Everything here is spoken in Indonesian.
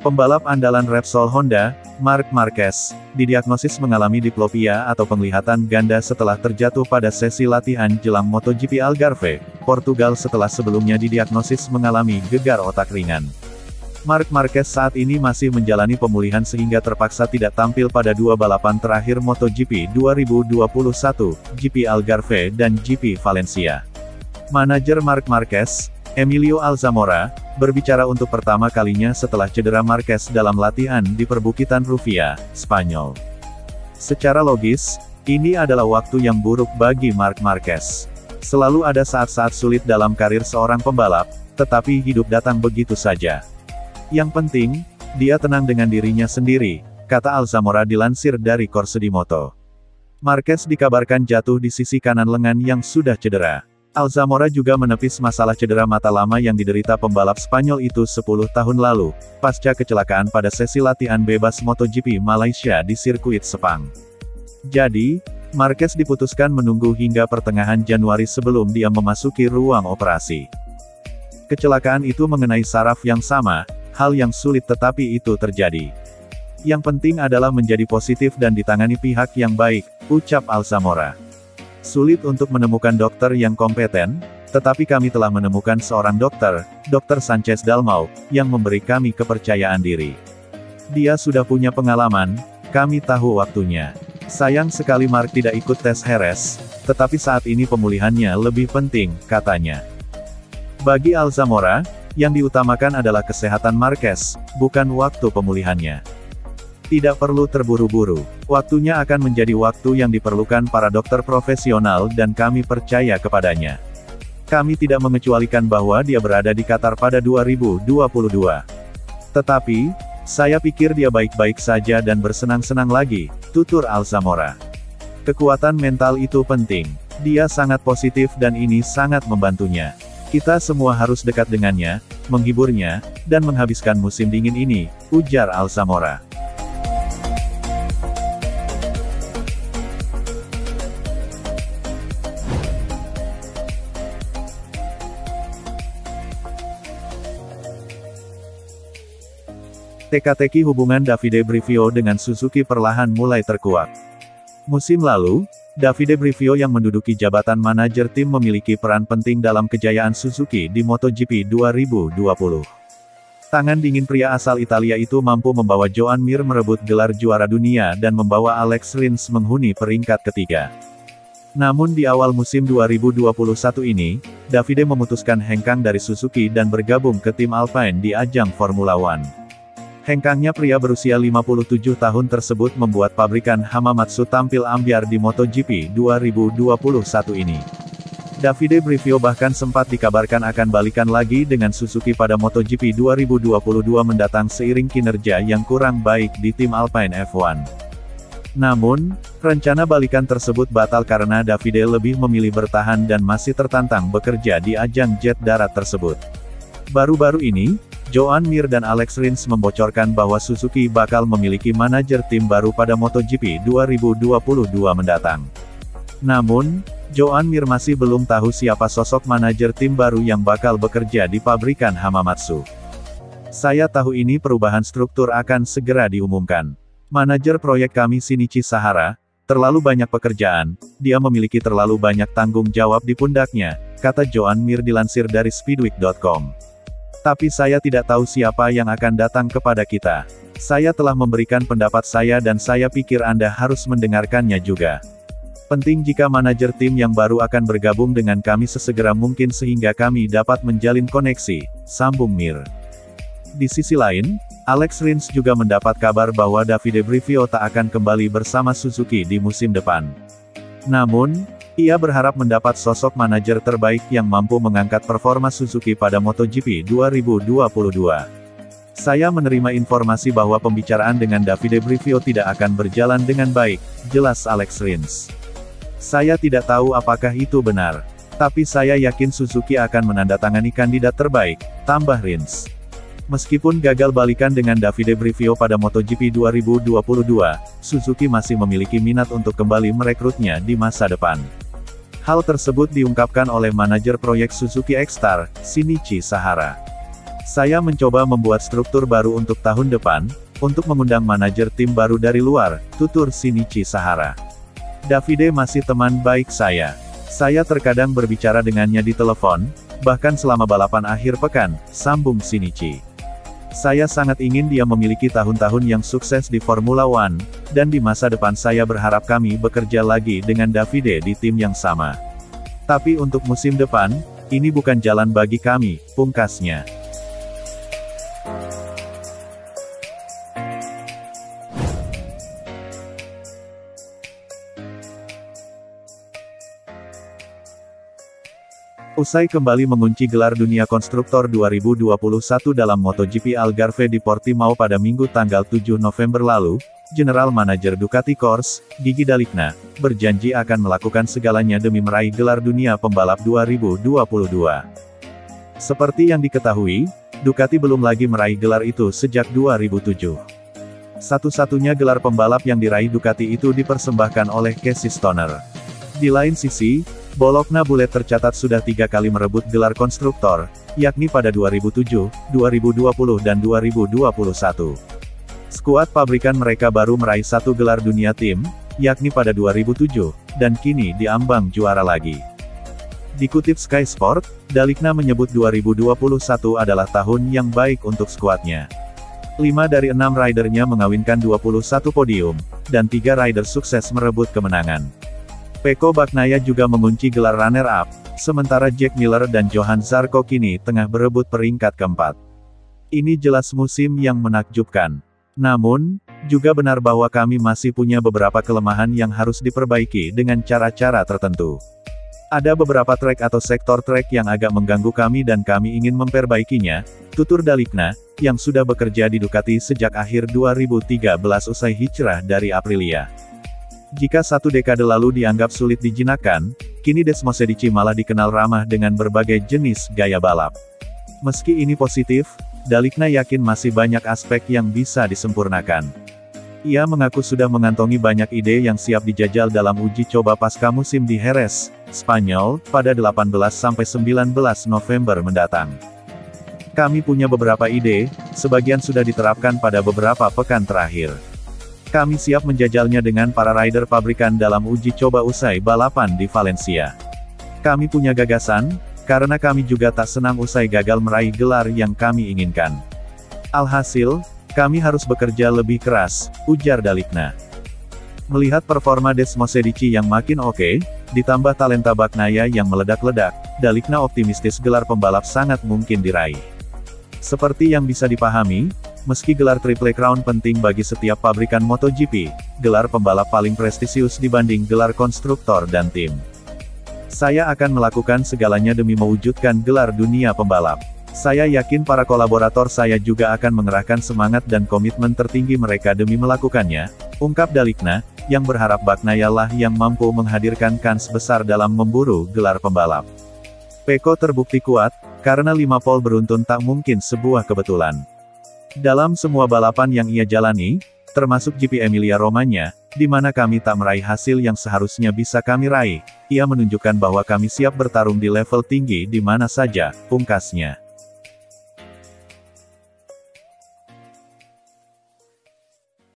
Pembalap andalan Repsol Honda, Marc Marquez, didiagnosis mengalami diplopia atau penglihatan ganda setelah terjatuh pada sesi latihan jelang MotoGP Algarve, Portugal setelah sebelumnya didiagnosis mengalami gegar otak ringan. Marc Marquez saat ini masih menjalani pemulihan sehingga terpaksa tidak tampil pada dua balapan terakhir MotoGP 2021, GP Algarve dan GP Valencia. Manajer Marc Marquez, Emilio Alzamora, berbicara untuk pertama kalinya setelah cedera Marquez dalam latihan di perbukitan Rufia, Spanyol. Secara logis, ini adalah waktu yang buruk bagi Marc Marquez. Selalu ada saat-saat sulit dalam karir seorang pembalap, tetapi hidup datang begitu saja. Yang penting, dia tenang dengan dirinya sendiri, kata Alzamora dilansir dari Corse.di-Moto. Marquez dikabarkan jatuh di sisi kanan lengan yang sudah cedera. Alzamora juga menepis masalah cedera mata lama yang diderita pembalap Spanyol itu 10 tahun lalu, pasca kecelakaan pada sesi latihan bebas MotoGP Malaysia di sirkuit Sepang. Jadi, Marquez diputuskan menunggu hingga pertengahan Januari sebelum dia memasuki ruang operasi. Kecelakaan itu mengenai saraf yang sama, hal yang sulit tetapi itu terjadi. Yang penting adalah menjadi positif dan ditangani pihak yang baik, ucap Alzamora. Sulit untuk menemukan dokter yang kompeten, tetapi kami telah menemukan seorang dokter, Dr. Sanchez Dalmau, yang memberi kami kepercayaan diri. Dia sudah punya pengalaman, kami tahu waktunya. Sayang sekali Marc tidak ikut tes Jerez, tetapi saat ini pemulihannya lebih penting, katanya. Bagi Alzamora, yang diutamakan adalah kesehatan Marquez, bukan waktu pemulihannya. Tidak perlu terburu-buru. Waktunya akan menjadi waktu yang diperlukan para dokter profesional dan kami percaya kepadanya. Kami tidak mengecualikan bahwa dia berada di Qatar pada 2022. Tetapi, saya pikir dia baik-baik saja dan bersenang-senang lagi, tutur Alzamora. Kekuatan mental itu penting. Dia sangat positif dan ini sangat membantunya. Kita semua harus dekat dengannya, menghiburnya, dan menghabiskan musim dingin ini, ujar Alzamora. Teka-teki hubungan Davide Brivio dengan Suzuki perlahan mulai terkuak. Musim lalu, Davide Brivio yang menduduki jabatan manajer tim memiliki peran penting dalam kejayaan Suzuki di MotoGP 2020. Tangan dingin pria asal Italia itu mampu membawa Joan Mir merebut gelar juara dunia dan membawa Alex Rins menghuni peringkat ketiga. Namun di awal musim 2021 ini, Davide memutuskan hengkang dari Suzuki dan bergabung ke tim Alpine di ajang Formula One. Hengkangnya pria berusia 57 tahun tersebut membuat pabrikan Hamamatsu tampil ambyar di MotoGP 2021 ini. Davide Brivio bahkan sempat dikabarkan akan balikan lagi dengan Suzuki pada MotoGP 2022 mendatang seiring kinerja yang kurang baik di tim Alpine F1. Namun, rencana balikan tersebut batal karena Davide lebih memilih bertahan dan masih tertantang bekerja di ajang jet darat tersebut. Baru-baru ini, Joan Mir dan Alex Rins membocorkan bahwa Suzuki bakal memiliki manajer tim baru pada MotoGP 2022 mendatang. Namun, Joan Mir masih belum tahu siapa sosok manajer tim baru yang bakal bekerja di pabrikan Hamamatsu. Saya tahu ini perubahan struktur akan segera diumumkan. Manajer proyek kami Shinichi Sahara, terlalu banyak pekerjaan, dia memiliki terlalu banyak tanggung jawab di pundaknya, kata Joan Mir dilansir dari Speedweek.com. Tapi saya tidak tahu siapa yang akan datang kepada kita. Saya telah memberikan pendapat saya dan saya pikir Anda harus mendengarkannya juga. Penting jika manajer tim yang baru akan bergabung dengan kami sesegera mungkin sehingga kami dapat menjalin koneksi, sambung Mir. Di sisi lain, Alex Rins juga mendapat kabar bahwa Davide Brivio tak akan kembali bersama Suzuki di musim depan. Namun, ia berharap mendapat sosok manajer terbaik yang mampu mengangkat performa Suzuki pada MotoGP 2022. Saya menerima informasi bahwa pembicaraan dengan Davide Brivio tidak akan berjalan dengan baik, jelas Alex Rins. Saya tidak tahu apakah itu benar. Tapi saya yakin Suzuki akan menandatangani kandidat terbaik, tambah Rins. Meskipun gagal balikan dengan Davide Brivio pada MotoGP 2022, Suzuki masih memiliki minat untuk kembali merekrutnya di masa depan. Hal tersebut diungkapkan oleh manajer proyek Suzuki X-Star, Shinichi Sahara. Saya mencoba membuat struktur baru untuk tahun depan, untuk mengundang manajer tim baru dari luar, tutur Shinichi Sahara. Davide masih teman baik saya. Saya terkadang berbicara dengannya di telepon, bahkan selama balapan akhir pekan, sambung Shinichi. Saya sangat ingin dia memiliki tahun-tahun yang sukses di Formula One, dan di masa depan saya berharap kami bekerja lagi dengan Davide di tim yang sama. Tapi untuk musim depan, ini bukan jalan bagi kami, pungkasnya. Usai kembali mengunci gelar dunia konstruktor 2021 dalam MotoGP Algarve di Portimao pada Minggu tanggal 7 November lalu, General Manager Ducati Corse, Gigi D'Alicna, berjanji akan melakukan segalanya demi meraih gelar dunia pembalap 2022. Seperti yang diketahui, Ducati belum lagi meraih gelar itu sejak 2007. Satu-satunya gelar pembalap yang diraih Ducati itu dipersembahkan oleh Casey Stoner. Di lain sisi, Bologna Bullet tercatat sudah 3 kali merebut gelar konstruktor, yakni pada 2007, 2020 dan 2021. Skuad pabrikan mereka baru meraih 1 gelar dunia tim, yakni pada 2007, dan kini diambang juara lagi. Dikutip Sky Sport, D'Alicna menyebut 2021 adalah tahun yang baik untuk skuadnya. 5 dari 6 ridernya mengawinkan 21 podium, dan 3 rider sukses merebut kemenangan. Pecco Bagnaia juga mengunci gelar runner-up, sementara Jack Miller dan Johann Zarco kini tengah berebut peringkat keempat. Ini jelas musim yang menakjubkan. Namun, juga benar bahwa kami masih punya beberapa kelemahan yang harus diperbaiki dengan cara-cara tertentu. Ada beberapa trek atau sektor trek yang agak mengganggu kami dan kami ingin memperbaikinya, tutur D'Alicna, yang sudah bekerja di Ducati sejak akhir 2013 usai hijrah dari Aprilia. Jika 1 dekade lalu dianggap sulit dijinakkan, kini Desmosedici malah dikenal ramah dengan berbagai jenis gaya balap. Meski ini positif, D'Alicna yakin masih banyak aspek yang bisa disempurnakan. Ia mengaku sudah mengantongi banyak ide yang siap dijajal dalam uji coba pasca musim di Jerez, Spanyol, pada 18-19 November mendatang. Kami punya beberapa ide, sebagian sudah diterapkan pada beberapa pekan terakhir. Kami siap menjajalnya dengan para rider pabrikan dalam uji coba usai balapan di Valencia. Kami punya gagasan, karena kami juga tak senang usai gagal meraih gelar yang kami inginkan. Alhasil, kami harus bekerja lebih keras, ujar D'Alicna. Melihat performa Desmosedici yang makin oke, ditambah talenta Bagnaia yang meledak-ledak, D'Alicna optimistis gelar pembalap sangat mungkin diraih. Seperti yang bisa dipahami, meski gelar Triple Crown penting bagi setiap pabrikan MotoGP, gelar pembalap paling prestisius dibanding gelar konstruktor dan tim. Saya akan melakukan segalanya demi mewujudkan gelar dunia pembalap. Saya yakin para kolaborator saya juga akan mengerahkan semangat dan komitmen tertinggi mereka demi melakukannya, ungkap D'Alicna, yang berharap Bagnaia lah yang mampu menghadirkan kans besar dalam memburu gelar pembalap. Pecco terbukti kuat, karena 5 pole beruntun tak mungkin sebuah kebetulan. Dalam semua balapan yang ia jalani, termasuk GP Emilia-Romagna, di mana kami tak meraih hasil yang seharusnya bisa kami raih, ia menunjukkan bahwa kami siap bertarung di level tinggi di mana saja, pungkasnya.